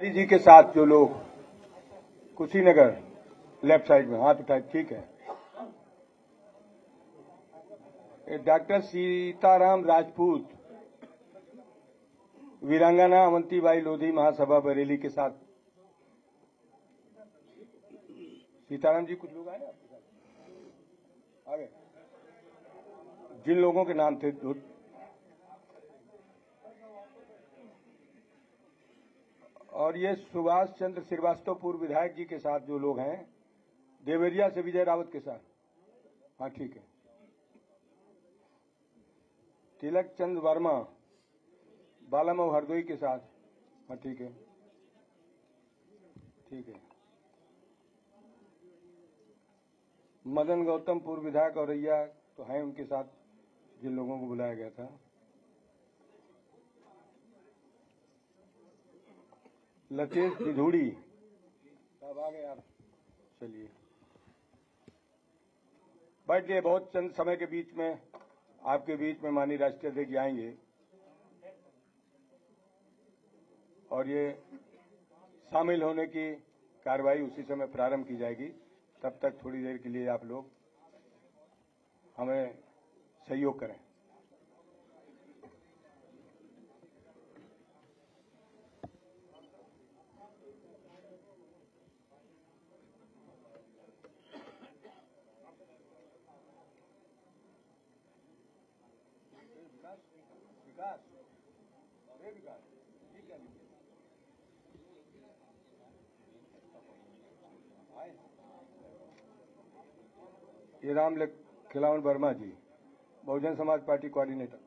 जी के साथ जो लोग कुशीनगर लेफ्ट साइड में हाथ उठाए, ठीक है। डॉक्टर सीताराम राजपूत, वीरांगना अवंतीबाई लोधी महासभा बरेली के साथ। सीताराम जी, कुछ लोग आए आपके साथ? आ गए। जिन लोगों के नाम थे और ये सुभाष चंद्र श्रीवास्तव पूर्व विधायक जी के साथ जो लोग हैं, देवरिया से विजय रावत के साथ। हाँ, ठीक है। तिलक चंद वर्मा, बालामऊ हरदोई के साथ। हाँ, ठीक है, ठीक है। मदन गौतम पूर्व विधायक औरैया तो हैं, उनके साथ जिन लोगों को बुलाया गया था। लतेश दिधुड़ी साहब आ गए आप, चलिए बैठिए। बहुत चंद समय के बीच में आपके बीच में माननीय राष्ट्रीय अध्यक्ष आएंगे और ये शामिल होने की कार्रवाई उसी समय प्रारंभ की जाएगी। तब तक थोड़ी देर के लिए आप लोग हमें सहयोग करें। ये राम खिलावन वर्मा जी, बहुजन समाज पार्टी कोऑर्डिनेटर।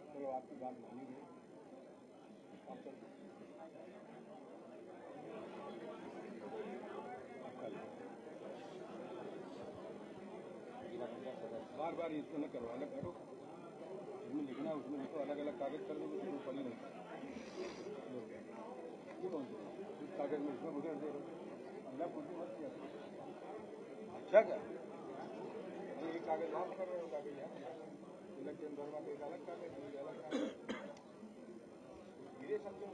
चलो आपकी बात मानी गई। बार बार इसको न करो, अलग करो। जिसमें लिखना है उसमें लिखो, अलग अलग कागज कर दो, उसमें ऊपर ही नहीं। ये कौन सा इस कागज में इसमें उधर दे अगला कुछ मत किया। अच्छा क्या एक कागज आप कर रहे हो, कागज यहाँ इलेक्शन वर्मा का एक अलग कागज, अलग कागज धीरे समझो।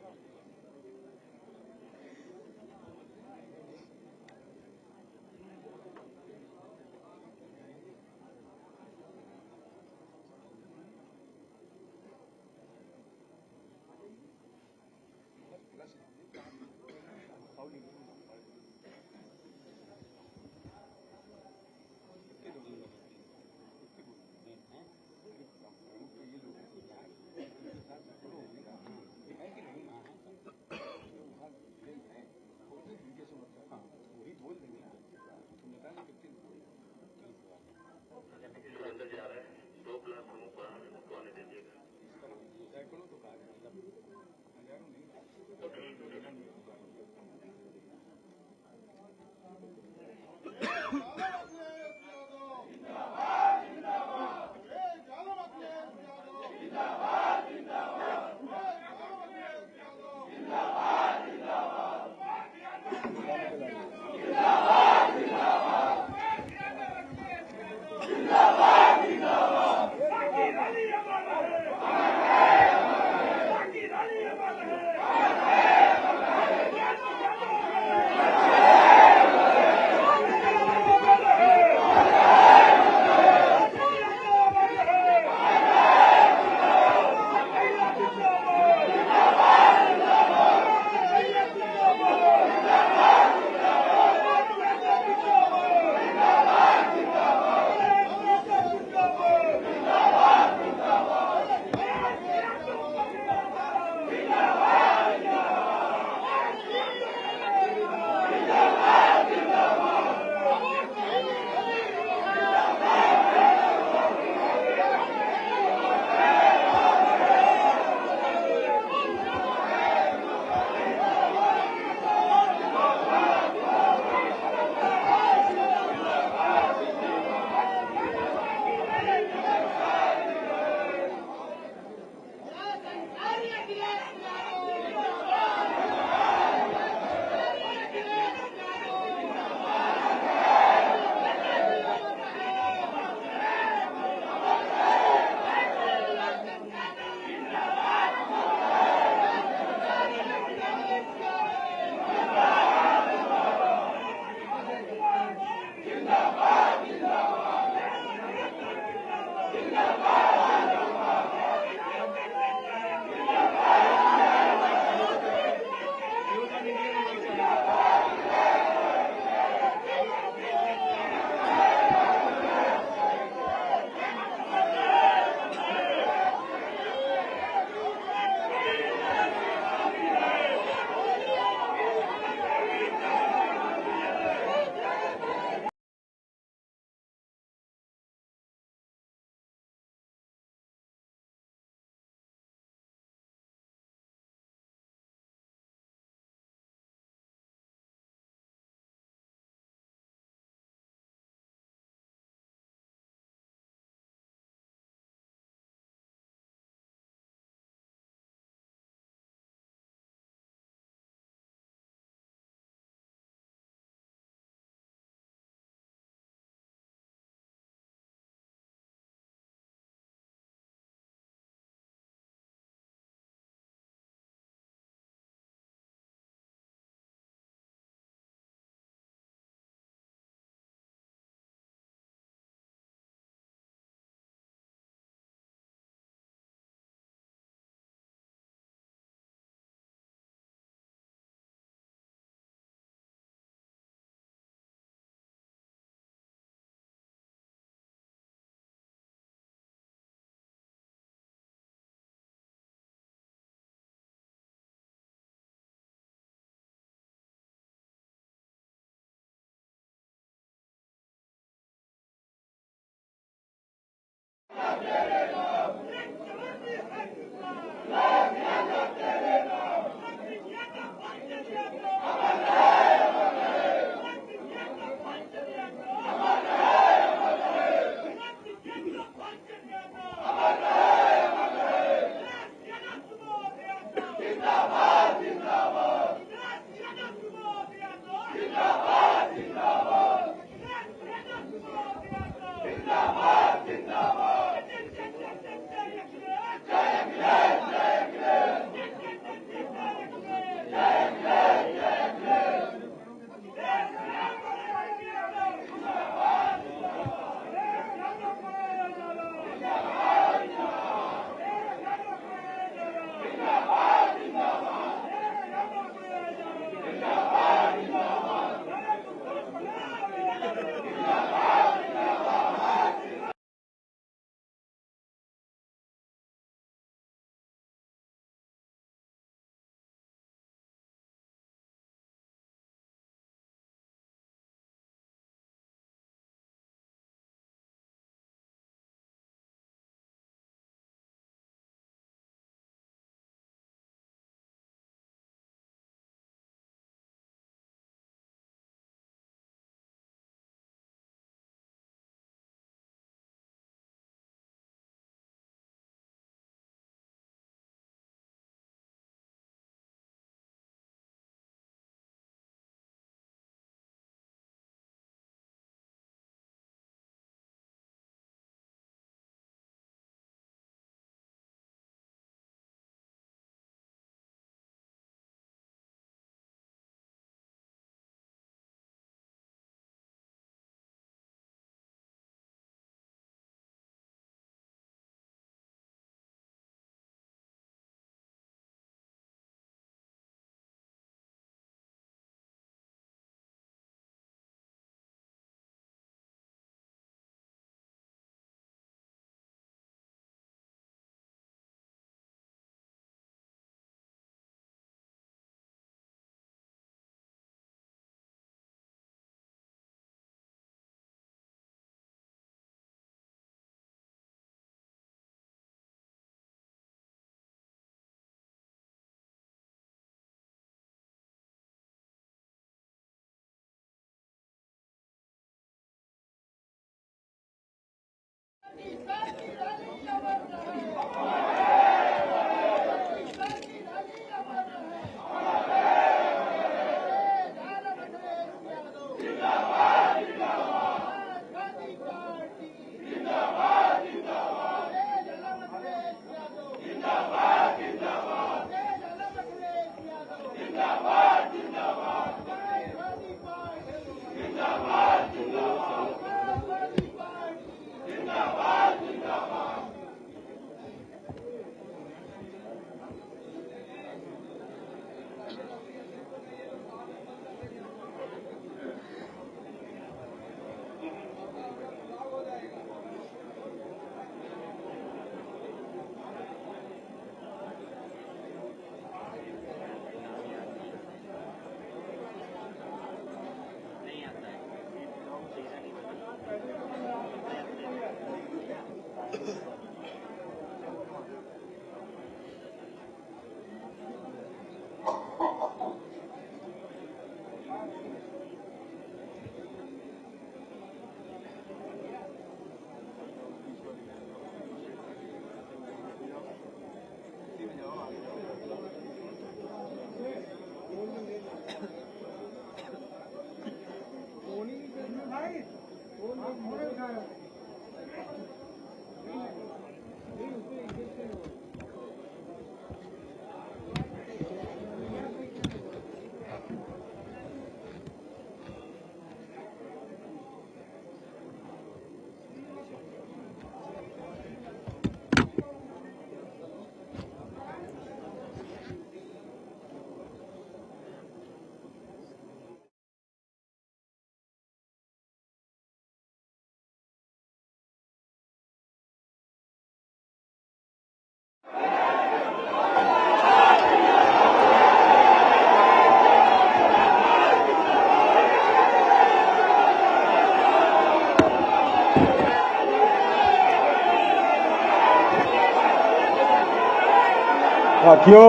साथियों,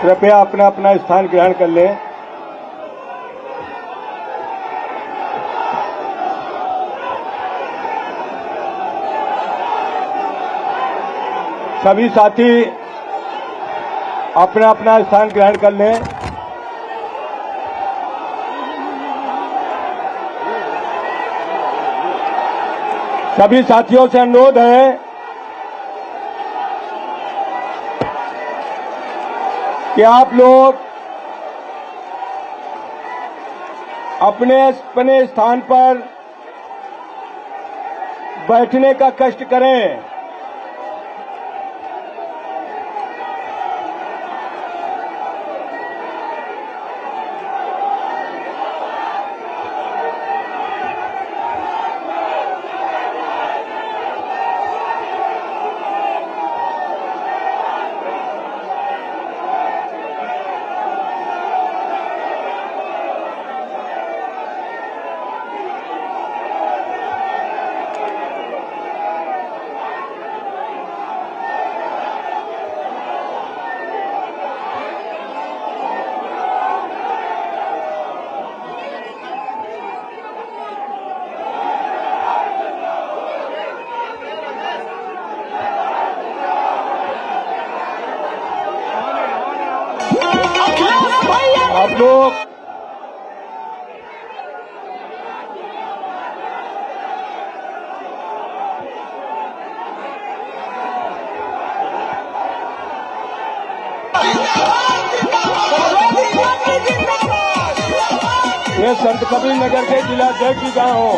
कृपया अपना अपना स्थान ग्रहण कर लें। सभी साथी अपना अपना स्थान ग्रहण कर लें। सभी साथियों से अनुरोध है कि आप लोग अपने अपने स्थान पर बैठने का कष्ट करें। आप लोग ये संत कबीर नगर के जिलाध्यक्ष जी कहाँ हो?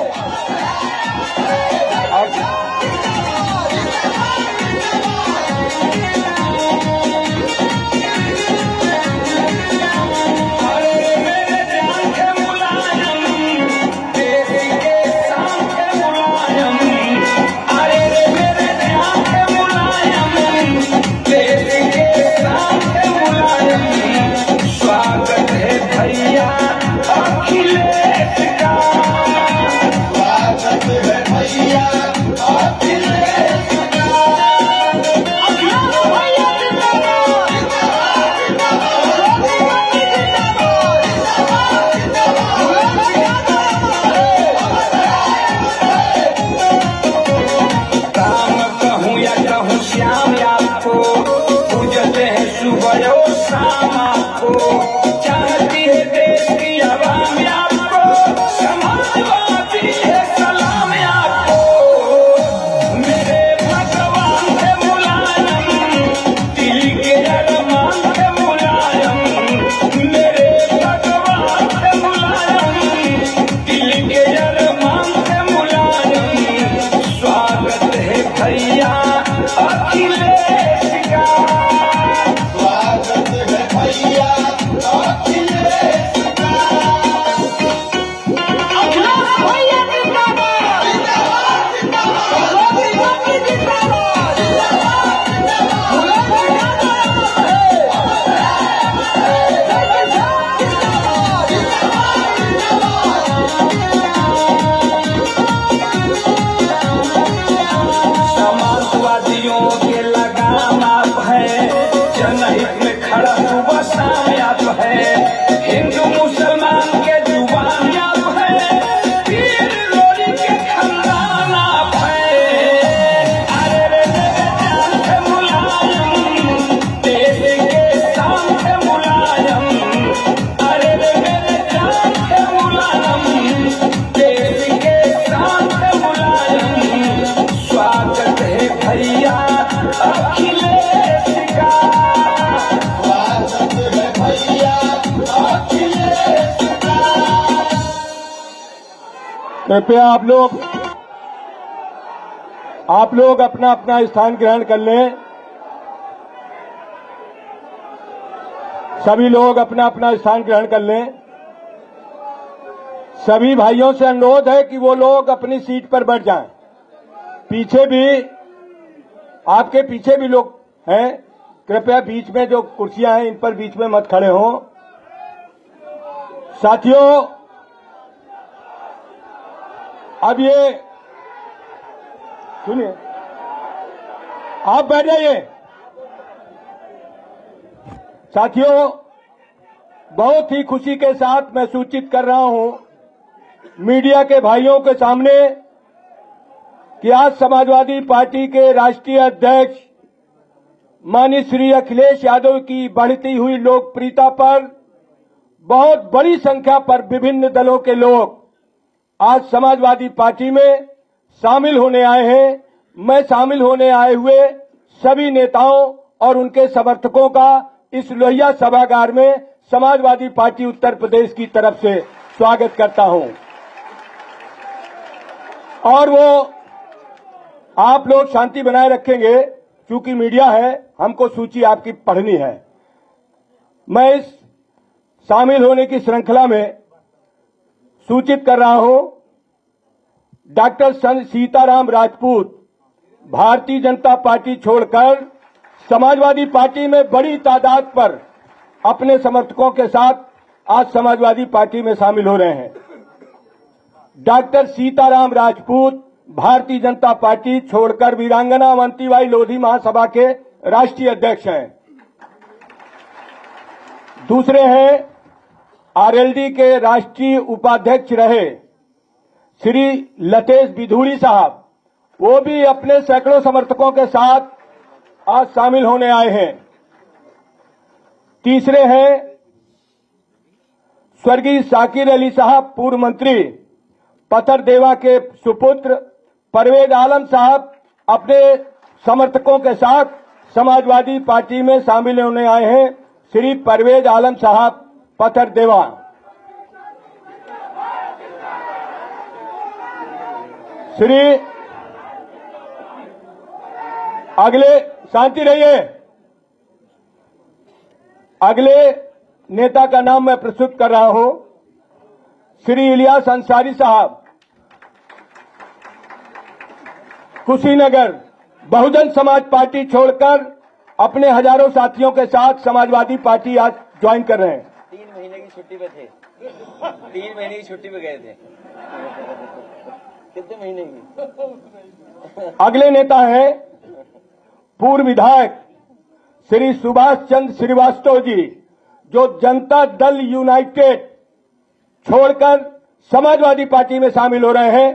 कृपया आप लोग अपना अपना स्थान ग्रहण कर लें। सभी लोग अपना अपना स्थान ग्रहण कर लें। सभी भाइयों से अनुरोध है कि वो लोग अपनी सीट पर बैठ जाएं। पीछे भी, आपके पीछे भी लोग हैं, कृपया बीच में जो कुर्सियां हैं इन पर बीच में मत खड़े हों। साथियों, अब ये सुनिए, आप बैठ जाइए। साथियों, बहुत ही खुशी के साथ मैं सूचित कर रहा हूं मीडिया के भाइयों के सामने कि आज समाजवादी पार्टी के राष्ट्रीय अध्यक्ष माननीय श्री अखिलेश यादव की बढ़ती हुई लोकप्रियता पर बहुत बड़ी संख्या पर विभिन्न दलों के लोग आज समाजवादी पार्टी में शामिल होने आए हैं। मैं शामिल होने आए हुए सभी नेताओं और उनके समर्थकों का इस लोहिया सभागार में समाजवादी पार्टी उत्तर प्रदेश की तरफ से स्वागत करता हूं। और वो आप लोग शांति बनाए रखेंगे, क्योंकि मीडिया है, हमको सूची आपकी पढ़नी है। मैं इस शामिल होने की श्रृंखला में सूचित कर रहा हूं, डॉक्टर सीताराम राजपूत भारतीय जनता पार्टी छोड़कर समाजवादी पार्टी में बड़ी तादाद पर अपने समर्थकों के साथ आज समाजवादी पार्टी में शामिल हो रहे हैं। डॉक्टर सीताराम राजपूत भारतीय जनता पार्टी छोड़कर वीरांगना अवंतीबाई लोधी महासभा के राष्ट्रीय अध्यक्ष हैं। दूसरे हैं आरएलडी के राष्ट्रीय उपाध्यक्ष रहे श्री लतेश बिधूड़ी साहब, वो भी अपने सैकड़ों समर्थकों के साथ आज शामिल होने आए हैं। तीसरे हैं स्वर्गीय शाकिर अली साहब, पूर्व मंत्री, पत्थर देवा के सुपुत्र परवेज आलम साहब अपने समर्थकों के साथ समाजवादी पार्टी में शामिल होने आए हैं। श्री परवेज आलम साहब, पत्थर देवा। श्री अगले, शांति रहिए, अगले नेता का नाम मैं प्रस्तुत कर रहा हूं, श्री इलियास अंसारी साहब, कुशीनगर, बहुजन समाज पार्टी छोड़कर अपने हजारों साथियों के साथ समाजवादी पार्टी आज ज्वाइन कर रहे हैं। 3 महीने की छुट्टी पे थे, 3 महीने की छुट्टी पे गए थे। कितने महीने की? अगले नेता है पूर्व विधायक श्री सुभाष चंद्र श्रीवास्तव जी, जो जनता दल यूनाइटेड छोड़कर समाजवादी पार्टी में शामिल हो रहे हैं।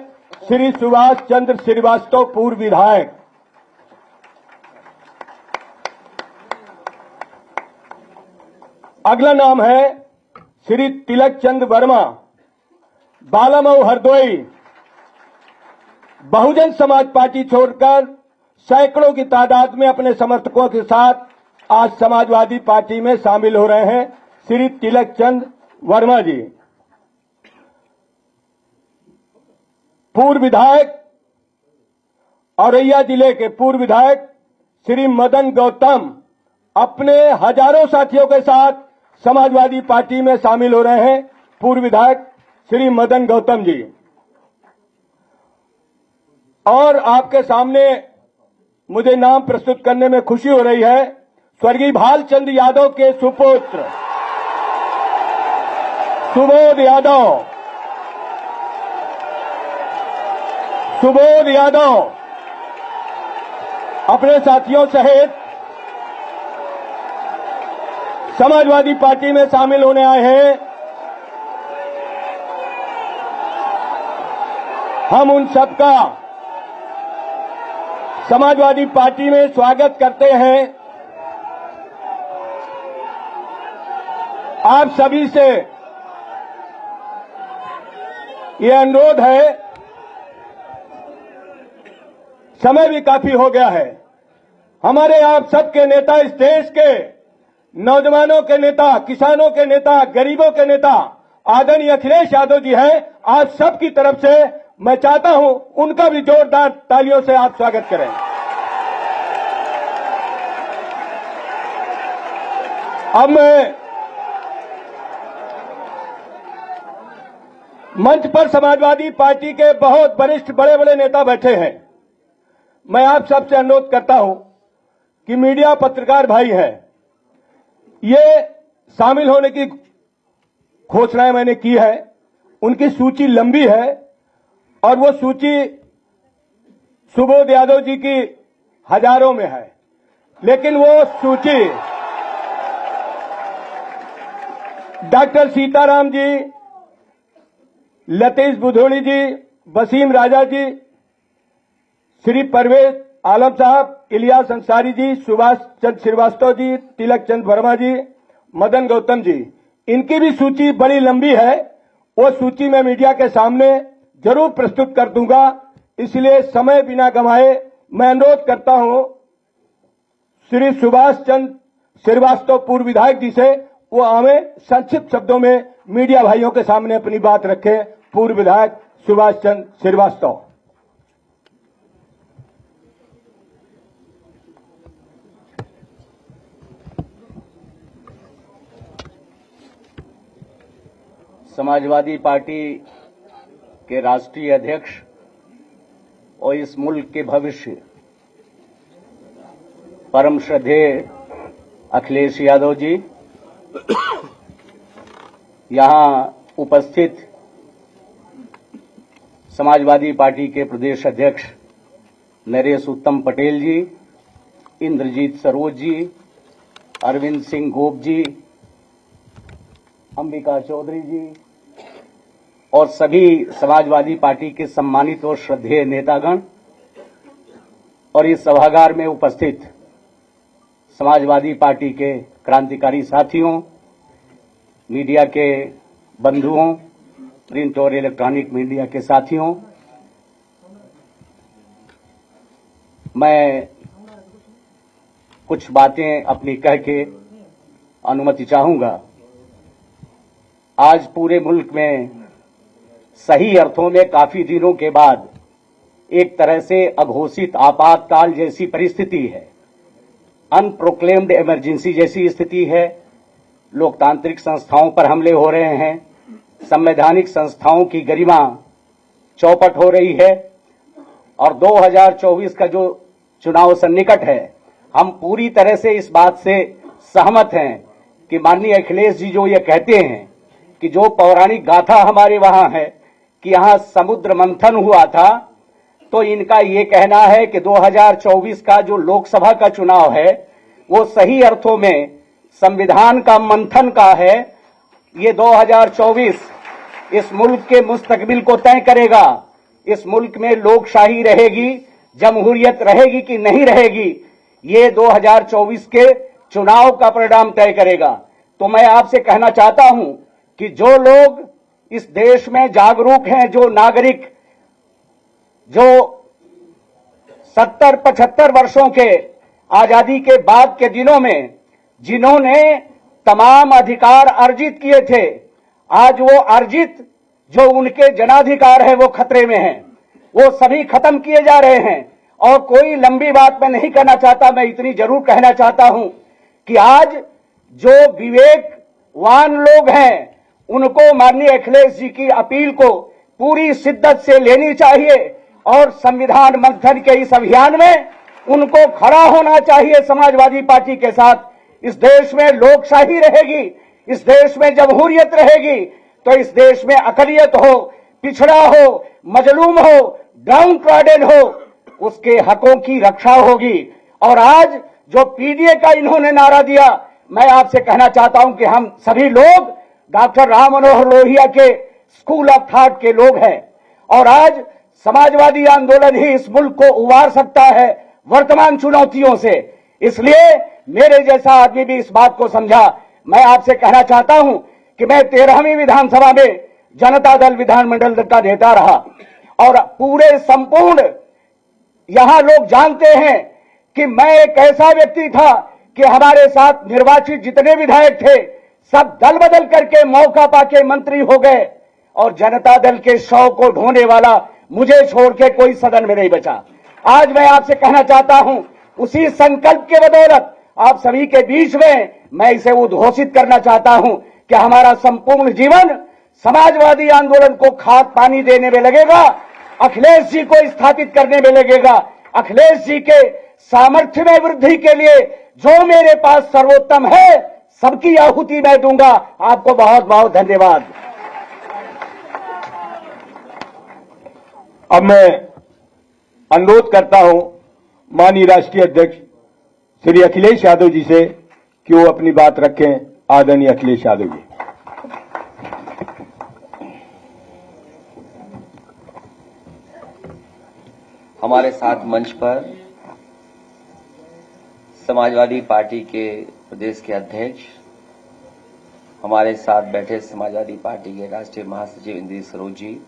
श्री सुभाष चंद्र श्रीवास्तव, पूर्व विधायक। अगला नाम है श्री तिलक चंद वर्मा, बालामऊ हरदोई, बहुजन समाज पार्टी छोड़कर सैकड़ों की तादाद में अपने समर्थकों के साथ आज समाजवादी पार्टी में शामिल हो रहे हैं। श्री तिलक चंद वर्मा जी। पूर्व विधायक औरैया जिले के पूर्व विधायक श्री मदन गौतम अपने हजारों साथियों के साथ समाजवादी पार्टी में शामिल हो रहे हैं। पूर्व विधायक श्री मदन गौतम जी। और आपके सामने मुझे नाम प्रस्तुत करने में खुशी हो रही है, स्वर्गीय भालचंद्र यादव के सुपुत्र सुबोध यादव, सुबोध यादव अपने साथियों सहित समाजवादी पार्टी में शामिल होने आए हैं। हम उन सबका समाजवादी पार्टी में स्वागत करते हैं। आप सभी से ये अनुरोध है, समय भी काफी हो गया है। हमारे आप सबके नेता, इस देश के नौजवानों के नेता, किसानों के नेता, गरीबों के नेता आदरणीय अखिलेश यादव जी हैं। आज सबकी तरफ से मैं चाहता हूं उनका भी जोरदार तालियों से आप स्वागत करें। अब मैं मंच पर समाजवादी पार्टी के बहुत वरिष्ठ बड़े बड़े नेता बैठे हैं। मैं आप सबसे अनुरोध करता हूं कि मीडिया पत्रकार भाई हैं, ये शामिल होने की घोषणाएं मैंने की है। उनकी सूची लंबी है और वो सूची सुबोध यादव जी की हजारों में है, लेकिन वो सूची डॉक्टर सीताराम जी, लतीश बुधोनी जी, वसीम राजा जी, श्री परवेज आलम साहब, इलियास अंसारी जी, सुभाष चंद्र श्रीवास्तव जी, तिलक चंद वर्मा जी, मदन गौतम जी, इनकी भी सूची बड़ी लंबी है। वो सूची मैं मीडिया के सामने जरूर प्रस्तुत कर दूंगा, इसलिए समय बिना गंवाए मैं अनुरोध करता हूं श्री सुभाष चंद्र श्रीवास्तव पूर्व विधायक जी से वो हमें संक्षिप्त शब्दों में मीडिया भाइयों के सामने अपनी बात रखें। पूर्व विधायक सुभाष चंद्र श्रीवास्तव। समाजवादी पार्टी के राष्ट्रीय अध्यक्ष और इस मुल्क के भविष्य परम श्रद्धेय अखिलेश यादव जी, यहां उपस्थित समाजवादी पार्टी के प्रदेश अध्यक्ष नरेश उत्तम पटेल जी, इंद्रजीत सरोज जी, अरविंद सिंह गोप जी, अंबिका चौधरी जी और सभी समाजवादी पार्टी के सम्मानित और श्रद्धेय नेतागण और इस सभागार में उपस्थित समाजवादी पार्टी के क्रांतिकारी साथियों, मीडिया के बंधुओं, प्रिंट और इलेक्ट्रॉनिक मीडिया के साथियों, मैं कुछ बातें अपनी कह के अनुमति चाहूंगा। आज पूरे मुल्क में सही अर्थों में काफी दिनों के बाद एक तरह से अघोषित आपातकाल जैसी परिस्थिति है, अनप्रोक्लेम्ड इमरजेंसी जैसी स्थिति है। लोकतांत्रिक संस्थाओं पर हमले हो रहे हैं, संवैधानिक संस्थाओं की गरिमा चौपट हो रही है और 2024 का जो चुनाव सन्निकट है, हम पूरी तरह से इस बात से सहमत हैं कि माननीय अखिलेश जी जो ये कहते हैं कि जो पौराणिक गाथा हमारे वहां है कि यहां समुद्र मंथन हुआ था, तो इनका ये कहना है कि 2024 का जो लोकसभा का चुनाव है वो सही अर्थों में संविधान का मंथन का है। ये 2024 इस मुल्क के मुस्तकबिल को तय करेगा। इस मुल्क में लोकशाही रहेगी, जमहूरियत रहेगी कि नहीं रहेगी, ये 2024 के चुनाव का परिणाम तय करेगा। तो मैं आपसे कहना चाहता हूं कि जो लोग इस देश में जागरूक हैं, जो नागरिक जो 70-75 वर्षों के आजादी के बाद के दिनों में जिन्होंने तमाम अधिकार अर्जित किए थे, आज वो अर्जित जो उनके जनाधिकार है वो खतरे में हैं, वो सभी खत्म किए जा रहे हैं। और कोई लंबी बात मैं नहीं कहना चाहता, मैं इतनी जरूर कहना चाहता हूं कि आज जो विवेकवान लोग हैं उनको माननीय अखिलेश जी की अपील को पूरी शिद्दत से लेनी चाहिए और संविधान मंथन के इस अभियान में उनको खड़ा होना चाहिए समाजवादी पार्टी के साथ। इस देश में लोकशाही रहेगी, इस देश में जमहूरियत रहेगी, तो इस देश में अकलियत हो, पिछड़ा हो, मजलूम हो, डाउन ट्रॉडेन हो, उसके हकों की रक्षा होगी। और आज जो पीडीए का इन्होंने नारा दिया, मैं आपसे कहना चाहता हूं कि हम सभी लोग डॉक्टर राम मनोहर लोहिया के स्कूल ऑफ थॉट के लोग हैं और आज समाजवादी आंदोलन ही इस मुल्क को उबार सकता है वर्तमान चुनौतियों से। इसलिए मेरे जैसा आदमी भी इस बात को समझा। मैं आपसे कहना चाहता हूं कि मैं 13वीं विधानसभा में जनता दल विधानमंडल का नेता रहा और पूरे संपूर्ण यहां लोग जानते हैं कि मैं एक ऐसा व्यक्ति था कि हमारे साथ निर्वाचित जितने विधायक थे सब दल बदल करके मौका पाके मंत्री हो गए और जनता दल के 100 को ढोने वाला मुझे छोड़ के कोई सदन में नहीं बचा। आज मैं आपसे कहना चाहता हूं, उसी संकल्प के बदौलत आप सभी के बीच में मैं इसे उद्घोषित करना चाहता हूं कि हमारा संपूर्ण जीवन समाजवादी आंदोलन को खाद पानी देने में लगेगा, अखिलेश जी को स्थापित करने में लगेगा। अखिलेश जी के सामर्थ्य में वृद्धि के लिए जो मेरे पास सर्वोत्तम है, सबकी आहुति मैं दूंगा। आपको बहुत बहुत धन्यवाद। अब मैं अनुरोध करता हूं माननीय राष्ट्रीय अध्यक्ष श्री अखिलेश यादव जी से कि वो अपनी बात रखें। आदरणीय अखिलेश यादव जी। हमारे साथ मंच पर समाजवादी पार्टी के प्रदेश के अध्यक्ष, हमारे साथ बैठे समाजवादी पार्टी के राष्ट्रीय महासचिव इंद्र सरोज जी,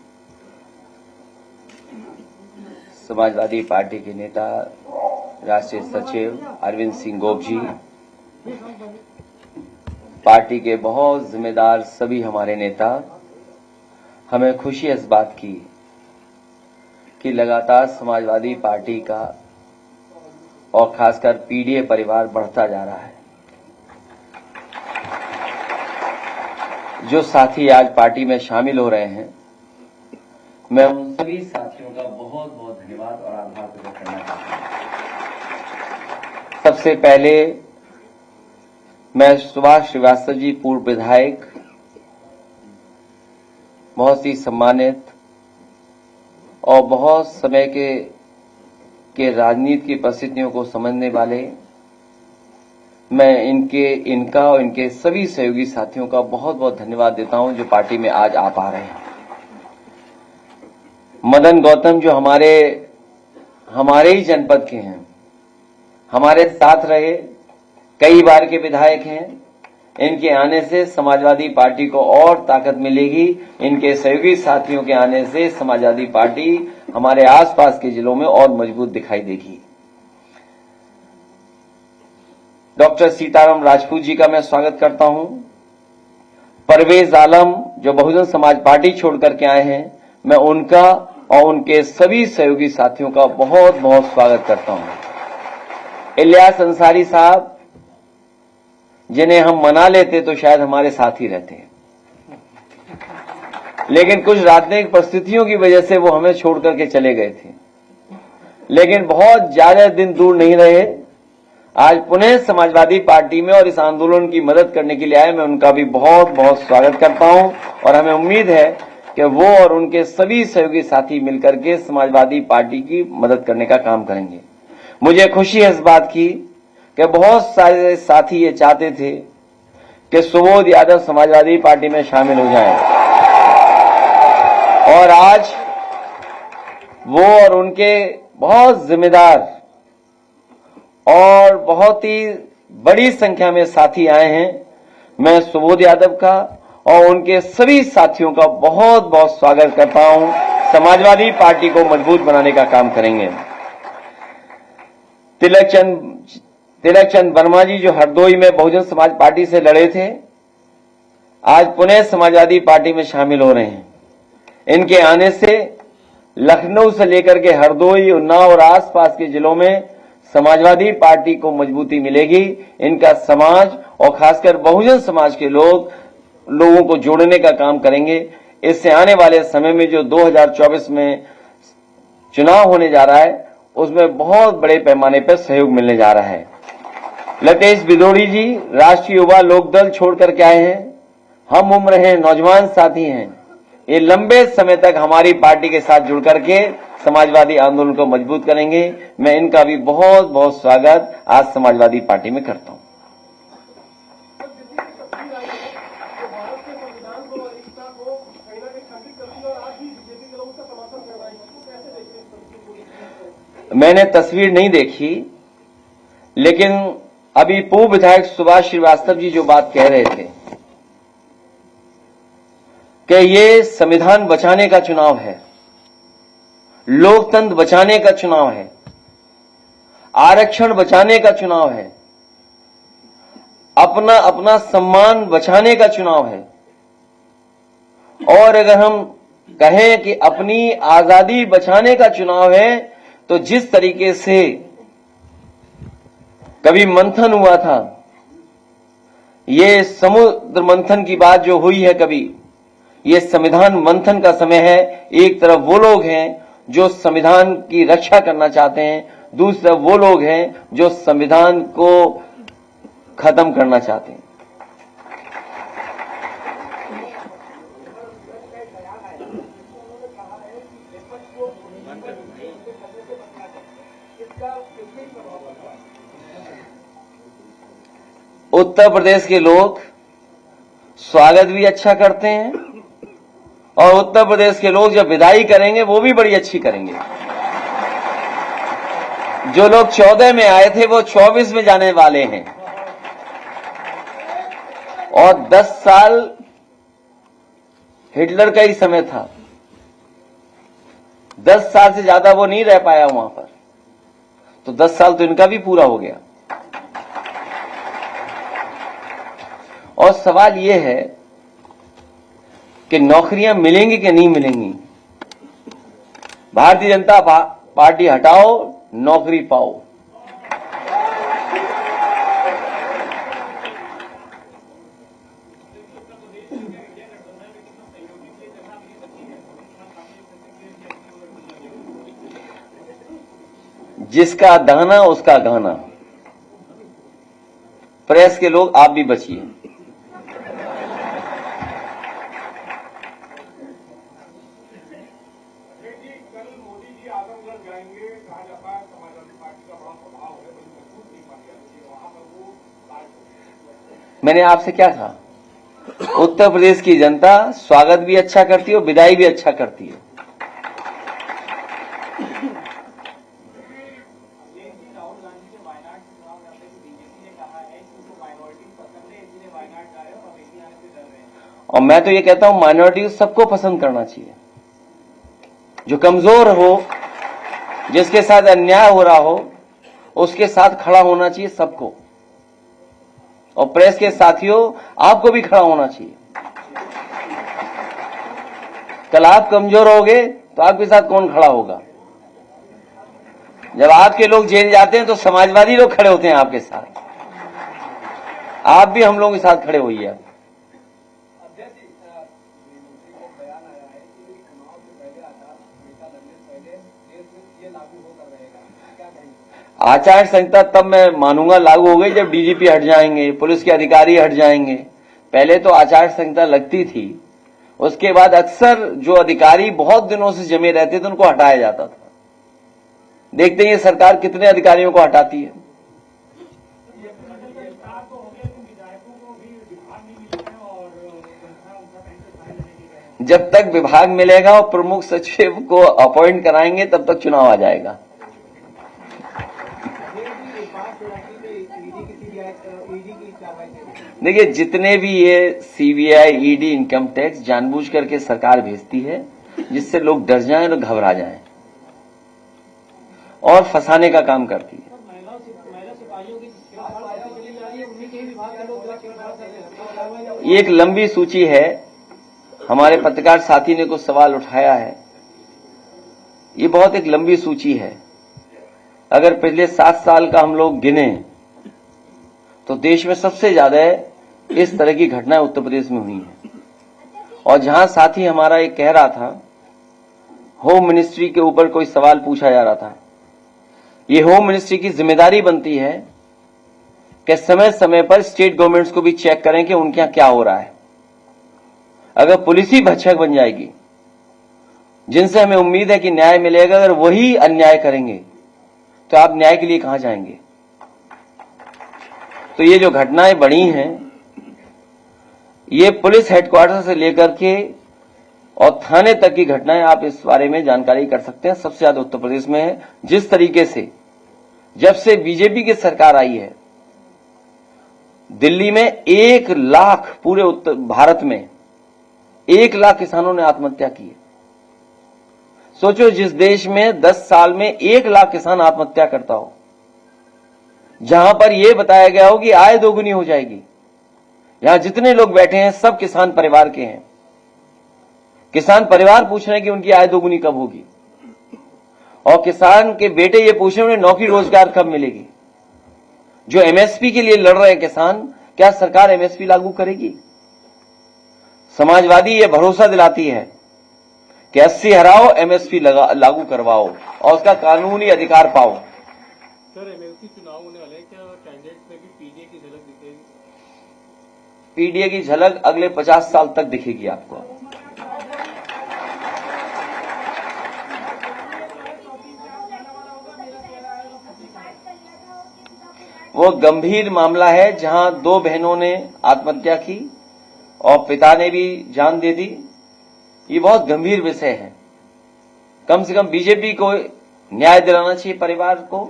समाजवादी पार्टी के नेता राष्ट्रीय सचिव अरविंद सिंह गोप जी, पार्टी के बहुत जिम्मेदार सभी हमारे नेता, हमें खुशी इस बात की कि लगातार समाजवादी पार्टी का और खासकर पीडीए परिवार बढ़ता जा रहा है। जो साथी आज पार्टी में शामिल हो रहे हैं, मैं उन सभी साथियों का बहुत बहुत धन्यवाद और आभार प्रकट करना चाहता हूं। सबसे पहले मैं सुभाष श्रीवास्तव जी, पूर्व विधायक, बहुत ही सम्मानित और बहुत समय के राजनीति की परिस्थितियों को समझने वाले, मैं इनका और इनके सभी सहयोगी साथियों का बहुत बहुत धन्यवाद देता हूं जो पार्टी में आज आ पा रहे हैं। मदन गौतम जो हमारे ही जनपद के हैं, हमारे साथ रहे, कई बार के विधायक हैं, इनके आने से समाजवादी पार्टी को और ताकत मिलेगी। इनके सहयोगी साथियों के आने से समाजवादी पार्टी हमारे आसपास के जिलों में और मजबूत दिखाई देगी। डॉक्टर सीताराम राजपूत जी का मैं स्वागत करता हूं। परवेज आलम जो बहुजन समाज पार्टी छोड़ करके आए हैं, मैं उनका और उनके सभी सहयोगी साथियों का बहुत बहुत स्वागत करता हूं। इलियास अंसारी साहब, जिन्हें हम मना लेते तो शायद हमारे साथ ही रहते, लेकिन कुछ राजनीतिक परिस्थितियों की वजह से वो हमें छोड़ करके चले गए थे, लेकिन बहुत ज्यादा दिन दूर नहीं रहे, आज पुनः समाजवादी पार्टी में और इस आंदोलन की मदद करने के लिए आए। मैं उनका भी बहुत बहुत स्वागत करता हूं और हमें उम्मीद है कि वो और उनके सभी सहयोगी साथी मिलकर के समाजवादी पार्टी की मदद करने का काम करेंगे। मुझे खुशी है इस बात की कि बहुत सारे साथी ये चाहते थे कि सुबोध यादव समाजवादी पार्टी में शामिल हो जाएं, और आज वो और उनके बहुत जिम्मेदार और बहुत ही बड़ी संख्या में साथी आए हैं। मैं सुबोध यादव का और उनके सभी साथियों का बहुत बहुत स्वागत करता हूं। समाजवादी पार्टी को मजबूत बनाने का काम करेंगे। तिलक चंद वर्मा जी जो हरदोई में बहुजन समाज पार्टी से लड़े थे, आज पुनः समाजवादी पार्टी में शामिल हो रहे हैं। इनके आने से लखनऊ से लेकर के हरदोई, उन्नाव और आसपास के जिलों में समाजवादी पार्टी को मजबूती मिलेगी। इनका समाज और खासकर बहुजन समाज के लोगों को जोड़ने का काम करेंगे। इससे आने वाले समय में जो 2024 में चुनाव होने जा रहा है, उसमें बहुत बड़े पैमाने पर सहयोग मिलने जा रहा है। लतेश बिदोड़ी जी राष्ट्रीय युवा लोकदल छोड़ करके आए हैं, हम उम्र हैं, नौजवान साथी हैं, ये लंबे समय तक हमारी पार्टी के साथ जुड़ करके समाजवादी आंदोलन को मजबूत करेंगे। मैं इनका भी बहुत बहुत स्वागत आज समाजवादी पार्टी में करता हूं। मैंने तस्वीर नहीं देखी, लेकिन अभी पूर्व विधायक सुभाष श्रीवास्तव जी जो बात कह रहे थे कि ये संविधान बचाने का चुनाव है, लोकतंत्र बचाने का चुनाव है, आरक्षण बचाने का चुनाव है, अपना सम्मान बचाने का चुनाव है। और अगर हम कहें कि अपनी आजादी बचाने का चुनाव है, तो जिस तरीके से कभी मंथन हुआ था, ये समुद्र मंथन की बात जो हुई है कभी, ये संविधान मंथन का समय है। एक तरफ वो लोग हैं जो संविधान की रक्षा करना चाहते हैं, दूसरी तरफ वो लोग हैं जो संविधान को खत्म करना चाहते हैं। उत्तर प्रदेश के लोग स्वागत भी अच्छा करते हैं और उत्तर प्रदेश के लोग जब विदाई करेंगे वो भी बड़ी अच्छी करेंगे। जो लोग 14 में आए थे वो 24 में जाने वाले हैं और 10 साल हिटलर का ही समय था। 10 साल से ज्यादा वो नहीं रह पाया वहां पर, तो 10 साल तो इनका भी पूरा हो गया। और सवाल यह है कि नौकरियां मिलेंगी कि नहीं मिलेंगी। भारतीय जनता पार्टी हटाओ, नौकरी पाओ। जिसका दाना उसका गाना। प्रेस के लोग आप भी बचिए। मैंने आपसे क्या कहा? उत्तर प्रदेश की जनता स्वागत भी अच्छा करती है और विदाई भी अच्छा करती है। और मैं तो ये कहता हूं माइनॉरिटी सबको पसंद करना चाहिए। जो कमजोर हो, जिसके साथ अन्याय हो रहा हो, उसके साथ खड़ा होना चाहिए सबको। और प्रेस के साथियों, आपको भी खड़ा होना चाहिए। कल आप कमजोर होगे तो आपके साथ कौन खड़ा होगा? जब आपके लोग जेल जाते हैं तो समाजवादी लोग खड़े होते हैं आपके साथ। आप भी हम लोगों के साथ खड़े होइए। आचार संहिता तब मैं मानूंगा लागू हो गई जब डीजीपी हट जाएंगे, पुलिस के अधिकारी हट जाएंगे। पहले तो आचार संहिता लगती थी, उसके बाद अक्सर जो अधिकारी बहुत दिनों से जमे रहते थे उनको हटाया जाता था। देखते हैं ये सरकार कितने अधिकारियों को हटाती है। जब तक विभाग मिलेगा और प्रमुख सचिव को अपॉइंट कराएंगे तब तक चुनाव आ जाएगा। देखिए, जितने भी ये सीबीआई, ईडी, इनकम टैक्स जानबूझ करके सरकार भेजती है जिससे लोग डर जाएं और घबरा जाएं और फंसाने का काम करती है। ये एक लंबी सूची है। हमारे पत्रकार साथी ने कुछ सवाल उठाया है। ये बहुत एक लंबी सूची है। अगर पिछले 7 साल का हम लोग गिने तो देश में सबसे ज्यादा इस तरह की घटनाएं उत्तर प्रदेश में हुई हैं। और जहां साथी हमारा एक कह रहा था, होम मिनिस्ट्री के ऊपर कोई सवाल पूछा जा रहा था। ये होम मिनिस्ट्री की जिम्मेदारी बनती है कि समय समय पर स्टेट गवर्नमेंट्स को भी चेक करें कि उनके यहां क्या हो रहा है। अगर पुलिस ही भक्षक बन जाएगी, जिनसे हमें उम्मीद है कि न्याय मिलेगा, अगर वही अन्याय करेंगे तो आप न्याय के लिए कहां जाएंगे? तो ये जो घटनाएं बढ़ी हैं, ये पुलिस हेडक्वार्टर से लेकर के और थाने तक की घटनाएं, आप इस बारे में जानकारी कर सकते हैं। सबसे ज्यादा उत्तर प्रदेश में है। जिस तरीके से जब से बीजेपी की सरकार आई है, दिल्ली में 1 लाख, पूरे उत्तर भारत में 1 लाख किसानों ने आत्महत्या की है। सोचो, जिस देश में 10 साल में 1 लाख किसान आत्महत्या करता हो, जहां पर यह बताया गया हो कि आय दोगुनी हो जाएगी, यहां जितने लोग बैठे हैं सब किसान परिवार के हैं, किसान परिवार पूछ रहे हैं कि उनकी आय दोगुनी कब होगी, और किसान के बेटे ये पूछ रहे हैं उन्हें नौकरी रोजगार कब मिलेगी। जो एमएसपी के लिए लड़ रहे हैं किसान, क्या सरकार एमएसपी लागू करेगी? समाजवादी ये भरोसा दिलाती है कि 80 हराओ, एमएसपी लागू करवाओ और उसका कानूनी अधिकार पाओ। सर, एमएलसी चुनाव होने वाले हैं, क्या कैंडिडेट्स में भी पीडीए की झलक दिखेगी? पीडीए की झलक अगले 50 साल तक दिखेगी आपको। वो गंभीर मामला है जहां 2 बहनों ने आत्महत्या की और पिता ने भी जान दे दी। ये बहुत गंभीर विषय है। कम से कम बीजेपी को न्याय दिलाना चाहिए परिवार को,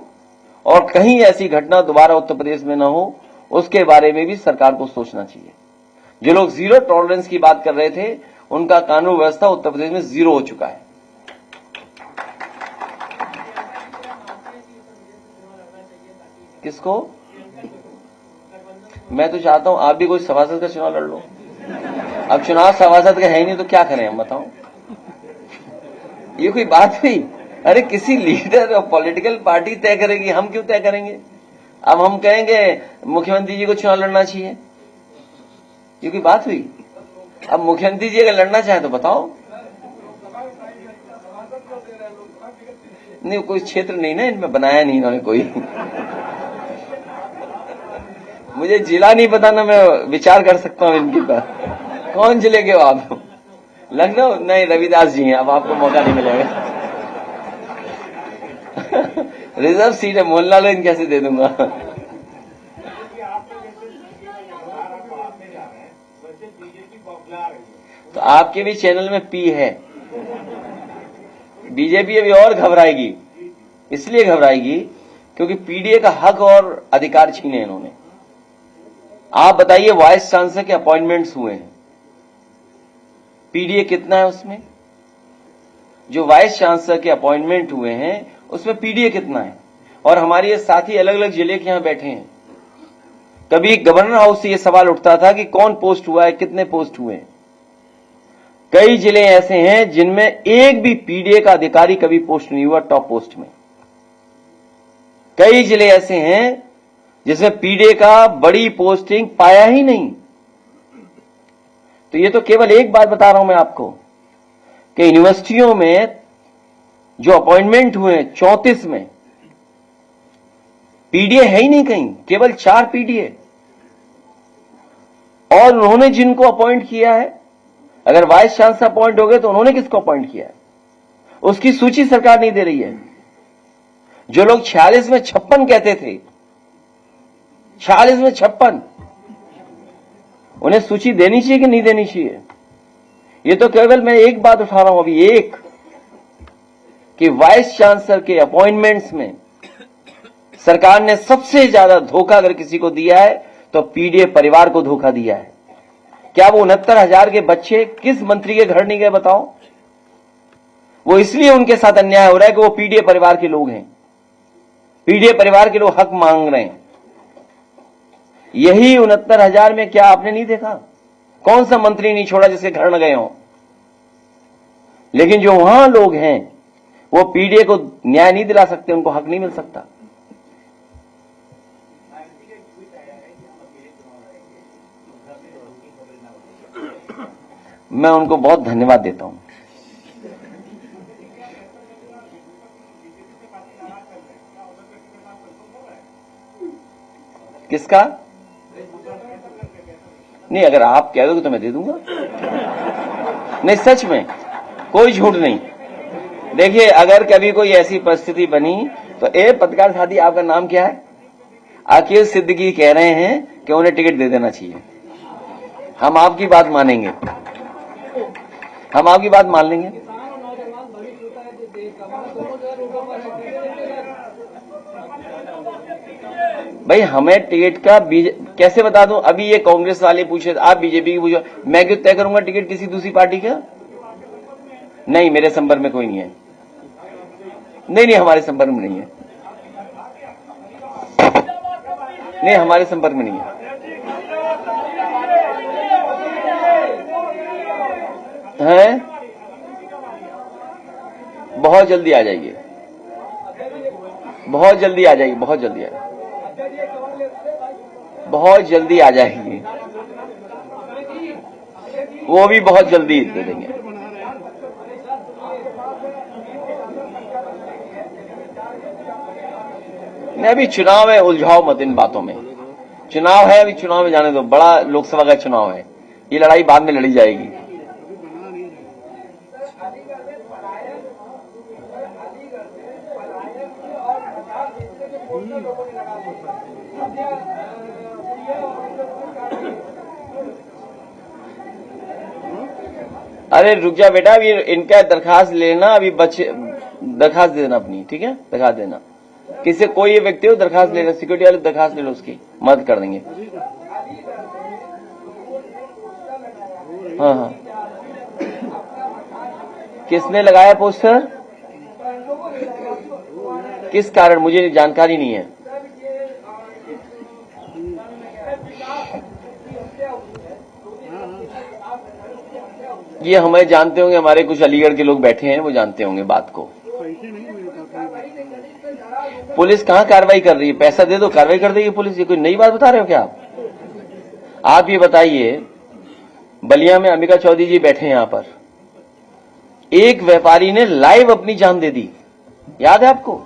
और कहीं ऐसी घटना दोबारा उत्तर प्रदेश में न हो, उसके बारे में भी सरकार को सोचना चाहिए। जो लोग जीरो टॉलरेंस की बात कर रहे थे, उनका कानून व्यवस्था उत्तर प्रदेश में जीरो हो चुका है। किसको? मैं तो चाहता हूं आप भी कोई सभासद का चुनाव लड़ लो। अब चुनाव सभासद का है ही नहीं तो क्या करें हम, बताओ। ये कोई बात हुई? अरे किसी लीडर और पॉलिटिकल पार्टी तय करेगी, हम क्यों तय करेंगे? अब हम कहेंगे मुख्यमंत्री जी को चुनाव लड़ना चाहिए, ये कोई बात हुई? अब मुख्यमंत्री जी अगर लड़ना चाहे तो बताओ। नहीं, कोई क्षेत्र नहीं ना इनमें बनाया नहीं इन्होंने कोई। मुझे जिला नहीं पता ना, मैं विचार कर सकता हूं इनके पास। कौन जिले के हो आप? लखनऊ? नहीं, रविदास जी हैं, अब आपको मौका नहीं मिलेगा। रिजर्व सीट है, मोहनलाल इन कैसे दे दूंगा? तो आपके भी चैनल में पी है। बीजेपी अभी और घबराएगी, इसलिए घबराएगी क्योंकि पीडीए का हक और अधिकार छीने इन्होंने। आप बताइए, वाइस चांसलर के अपॉइंटमेंट्स हुए हैं, पीडीए कितना है उसमें? जो वाइस चांसलर के अपॉइंटमेंट हुए हैं उसमें पीडीए कितना है? और हमारे ये साथी अलग अलग जिले के यहां बैठे हैं। कभी गवर्नर हाउस से ये सवाल उठता था कि कौन पोस्ट हुआ है, कितने पोस्ट हुए हैं। कई जिले ऐसे हैं जिनमें एक भी पीडीए का अधिकारी कभी पोस्ट नहीं हुआ टॉप पोस्ट में। कई जिले ऐसे हैं जिसमें पीडीए का बड़ी पोस्टिंग पाया ही नहीं। तो ये तो केवल एक बात बता रहा हूं मैं आपको कि यूनिवर्सिटियों में जो अपॉइंटमेंट हुए 34 में पीडीए है ही नहीं कहीं, केवल 4 पीडीए। और उन्होंने जिनको अपॉइंट किया है, अगर वाइस चांसलर अपॉइंट हो गए तो उन्होंने किसको अपॉइंट किया है, उसकी सूची सरकार नहीं दे रही है। जो लोग 46 में 56 कहते थे, 46 में 56, उन्हें सूची देनी चाहिए कि नहीं देनी चाहिए? ये तो केवल मैं एक बात उठा रहा हूं अभी, एक, कि वाइस चांसलर के अपॉइंटमेंट्स में सरकार ने सबसे ज्यादा धोखा अगर किसी को दिया है तो पीडीए परिवार को धोखा दिया है। क्या वो 69,000 के बच्चे किस मंत्री के घर नहीं गए बताओ? वो इसलिए उनके साथ अन्याय हो रहा है कि वो पीडीए परिवार के लोग हैं, पीडीए परिवार के लोग हक मांग रहे हैं। यही 69,000 में क्या आपने नहीं देखा? कौन सा मंत्री नहीं छोड़ा जिसके घर न गए हों? लेकिन जो वहां लोग हैं वो पीडीए को न्याय नहीं दिला सकते, उनको हक नहीं मिल सकता। मैं उनको बहुत धन्यवाद देता हूं। किसका? नहीं, अगर आप कह दोगे तो मैं दे दूंगा। नहीं, सच में कोई झूठ नहीं। देखिए, अगर कभी कोई ऐसी परिस्थिति बनी तो पत्रकार साथी, आपका नाम क्या है? अकील सिद्दीकी कह रहे हैं कि उन्हें टिकट दे देना चाहिए। हम आपकी बात मानेंगे, हम आपकी बात मान लेंगे। भाई, हमें टिकट का कैसे बता दूं? अभी ये कांग्रेस वाले पूछे, आप बीजेपी की पूछो, मैं क्यों तय करूंगा टिकट किसी दूसरी पार्टी का? नहीं, मेरे संपर्क में कोई नहीं है। नहीं, हमारे संपर्क में नहीं है। नहीं, हमारे संपर्क में नहीं है। हैं? बहुत जल्दी आ जाएगी, बहुत जल्दी आ जाएगी, बहुत जल्दी आ जाएगी, बहुत जल्दी आ जाएगी, वो भी बहुत जल्दी दे देंगे। नहीं, अभी चुनाव है, उलझाओ मत इन बातों में। चुनाव है, अभी चुनाव में जाने दो, बड़ा लोकसभा का चुनाव है, ये लड़ाई बाद में लड़ी जाएगी। अरे रुक जा बेटा, अभी इनका दरखास्त लेना, अभी बच्चे दरखास्त देना अपनी, ठीक है, दरखास्त देना, किसी कोई ये व्यक्ति हो दरखास्त लेना, सिक्योरिटी वाले दरखास्त ले लो, उसकी मदद कर देंगे। हाँ हाँ, किसने लगाया पोस्टर, किस कारण, मुझे जानकारी नहीं है। ये हमें जानते होंगे, हमारे कुछ अलीगढ़ के लोग बैठे हैं, वो जानते होंगे बात को। पुलिस कहाँ कार्रवाई कर रही है, पैसा दे दो कार्रवाई कर देगी पुलिस, ये कोई नई बात बता रहे हो क्या आप ये बताइए। बलिया में अंबिका चौधरी जी बैठे हैं, यहां पर एक व्यापारी ने लाइव अपनी जान दे दी, याद है आपको,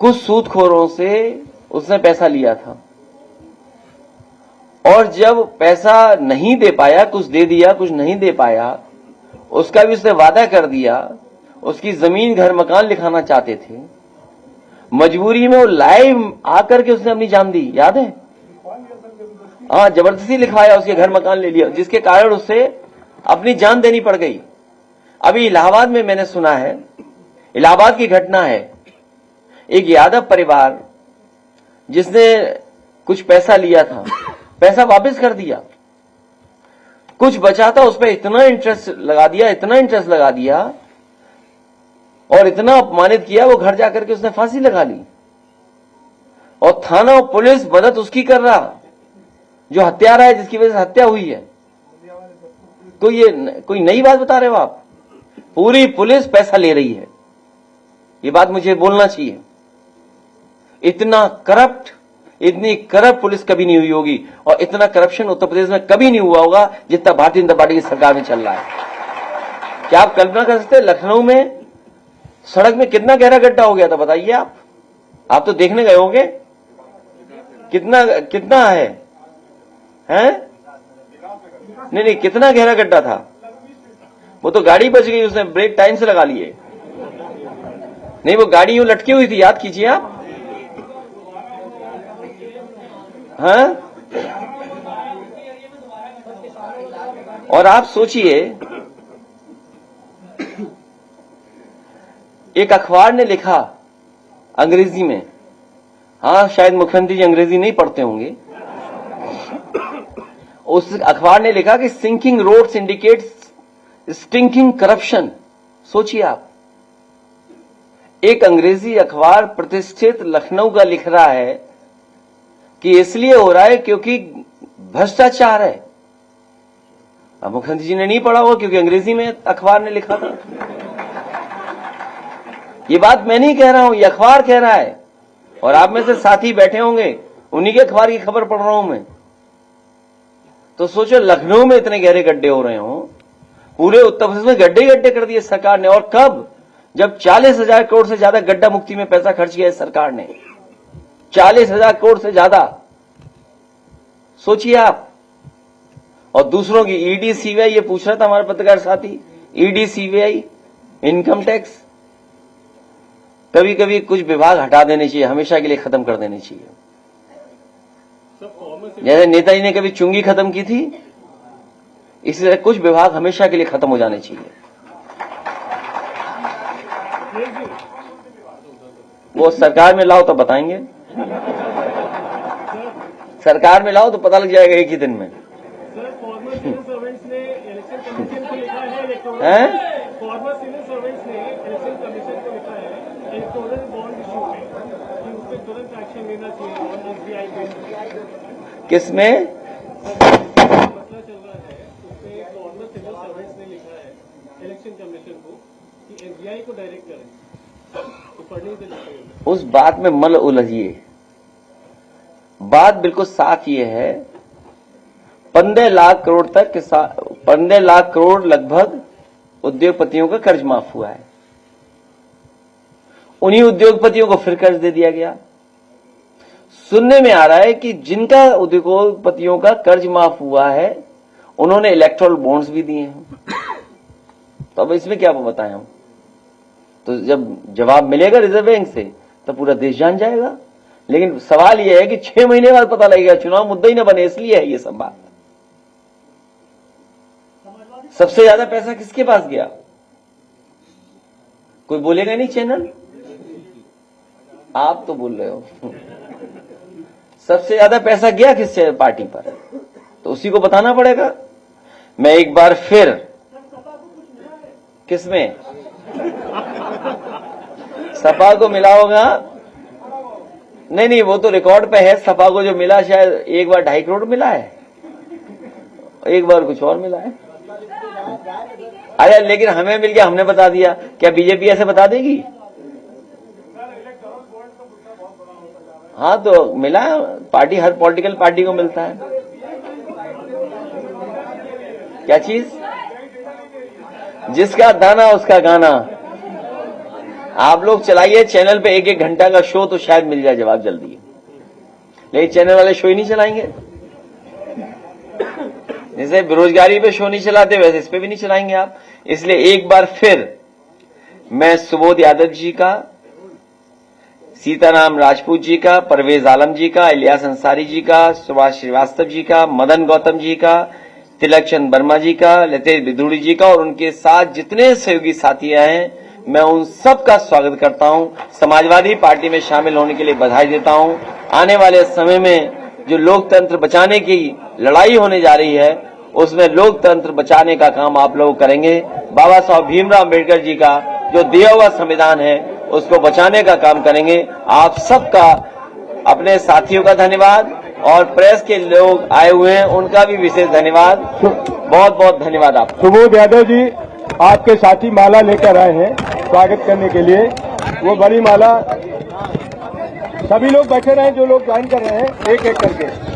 कुछ सूदखोरों से उसने पैसा लिया था, और जब पैसा नहीं दे पाया, कुछ दे दिया कुछ नहीं दे पाया, उसका भी उसने वादा कर दिया, उसकी जमीन घर मकान लिखाना चाहते थे, मजबूरी में वो लाइव आकर के उसने अपनी जान दी, याद है। हाँ, जबरदस्ती लिखवाया, उसके घर मकान ले लिया, जिसके कारण उसे अपनी जान देनी पड़ गई। अभी इलाहाबाद में मैंने सुना है, इलाहाबाद की घटना है, एक यादव परिवार जिसने कुछ पैसा लिया था, पैसा वापस कर दिया, कुछ बचा था उस पर इतना इंटरेस्ट लगा दिया, इतना इंटरेस्ट लगा दिया और इतना अपमानित किया, वो घर जाकर के उसने फांसी लगा ली, और थाना और पुलिस मदद उसकी कर रहा जो हत्यारा है, जिसकी वजह से हत्या हुई है। तो ये कोई नई बात बता रहे हो आप, पूरी पुलिस पैसा ले रही है, ये बात मुझे बोलना चाहिए। इतना करप्ट, इतनी करप्ट पुलिस कभी नहीं हुई होगी, और इतना करप्शन उत्तर प्रदेश में कभी नहीं हुआ होगा जितना भारतीय जनता पार्टी की सरकार में चल रहा है। क्या आप कल्पना कर सकते हैं लखनऊ में सड़क में कितना गहरा गड्ढा हो गया था, बताइए आप तो देखने गए होंगे, कितना कितना है हैं? नहीं, कितना गहरा गड्ढा था, वो तो गाड़ी बच गई, उसने ब्रेक टाइम से लगा लिए, नहीं वो गाड़ी यूं लटकी हुई थी, याद कीजिए आप। हाँ, और आप सोचिए, एक अखबार ने लिखा अंग्रेजी में, हाँ शायद मुख्यमंत्री जी अंग्रेजी नहीं पढ़ते होंगे, उस अखबार ने लिखा कि sinking roads indicates stinking corruption. सोचिए आप, एक अंग्रेजी अखबार प्रतिष्ठित लखनऊ का लिख रहा है कि इसलिए हो रहा है क्योंकि भ्रष्टाचार है। अब मुख्यमंत्री जी ने नहीं पढ़ा होगा क्योंकि अंग्रेजी में अखबार ने लिखा था। ये बात मैं नहीं कह रहा हूं, ये अखबार कह रहा है, और आप में से साथी बैठे होंगे, उन्हीं के अखबार की खबर पढ़ रहा हूं मैं। तो सोचो लखनऊ में इतने गहरे गड्ढे हो रहे हो, पूरे उत्तर प्रदेश में गड्ढे गड्ढे कर दिए सरकार ने, और कब, जब 40,000 करोड़ से ज्यादा गड्ढा मुक्ति में पैसा खर्च किया है सरकार ने, 40,000 करोड़ से ज्यादा, सोचिए आप। और दूसरों की ईडी सीबीआई, ये पूछ रहा था हमारे पत्रकार साथी, ईडी सीबीआई इनकम टैक्स, कभी कभी कुछ विभाग हटा देने चाहिए, हमेशा के लिए खत्म कर देने चाहिए। जैसे नेताजी ने कभी चुंगी खत्म की थी, इसी तरह कुछ विभाग हमेशा के लिए खत्म हो जाने चाहिए। वो सरकार में लाओ तो बताएंगे, सरकार में लाओ तो पता लग जाएगा एक ही दिन में। किसमें? इलेक्शन कमीशन को कि एसबीआई को डायरेक्ट करें तो पढ़ने से लिखेंगे। उस बात में मल उलझिए। बात बिल्कुल साफ ये है, 15 लाख करोड़ तक 15 लाख करोड़ लगभग उद्योगपतियों का कर्ज माफ हुआ है। उन्हीं उद्योगपतियों को फिर कर्ज दे दिया गया। सुनने में आ रहा है कि जिनका उद्योगपतियों का कर्ज माफ हुआ है उन्होंने इलेक्ट्रल बॉन्ड्स भी दिए हैं। तो अब इसमें क्या बताएं हम? तो जब जवाब मिलेगा रिजर्व बैंक से तो पूरा देश जान जाएगा। लेकिन सवाल यह है कि 6 महीने बाद पता लगेगा, चुनाव मुद्दा ही ना बने, इसलिए है ये सब बात। सबसे ज्यादा पैसा किसके पास गया? कोई बोलेगा नहीं चैनल? आप तो बोल रहे हो। सबसे ज्यादा पैसा गया किस पार्टी पर, तो उसी को बताना पड़ेगा। मैं एक बार फिर, किसमें सपा को मिला होगा? नहीं, वो तो रिकॉर्ड पे है। सपा को जो मिला शायद एक बार 2.5 करोड़ मिला है, एक बार कुछ और मिला है। अरे लेकिन हमें मिल गया, हमने बता दिया। क्या बीजेपी ऐसे बता देगी? हाँ, तो मिला है। पार्टी, हर पॉलिटिकल पार्टी को मिलता है। क्या चीज? जिसका दाना उसका गाना। आप लोग चलाइए चैनल पे 1-1 घंटा का शो, तो शायद मिल जाए जवाब जल्दी। लेकिन चैनल वाले शो ही नहीं चलाएंगे। जैसे बेरोजगारी पे शो नहीं चलाते, वैसे इस पे भी नहीं चलाएंगे आप। इसलिए एक बार फिर मैं सुबोध यादव जी का, सीताराम राजपूत जी का, परवेज आलम जी का, इलियास अंसारी जी का, सुभाष श्रीवास्तव जी का, मदन गौतम जी का, तिलक चंद वर्मा जी का, लतेश बिधूड़ी जी का और उनके साथ जितने सहयोगी साथियां हैं, मैं उन सब का स्वागत करता हूं। समाजवादी पार्टी में शामिल होने के लिए बधाई देता हूं। आने वाले समय में जो लोकतंत्र बचाने की लड़ाई होने जा रही है, उसमें लोकतंत्र बचाने का काम आप लोग करेंगे। बाबा साहब भीमराव अम्बेडकर जी का जो दिया हुआ संविधान है, उसको बचाने का काम करेंगे। आप सबका, अपने साथियों का धन्यवाद और प्रेस के लोग आए हुए हैं उनका भी विशेष धन्यवाद। बहुत बहुत धन्यवाद। आप सुबोध यादव जी, आपके साथी माला लेकर आए हैं स्वागत करने के लिए। वो बड़ी माला, सभी लोग बैठे रहे, जो लोग ज्वाइन कर रहे हैं, एक एक करके।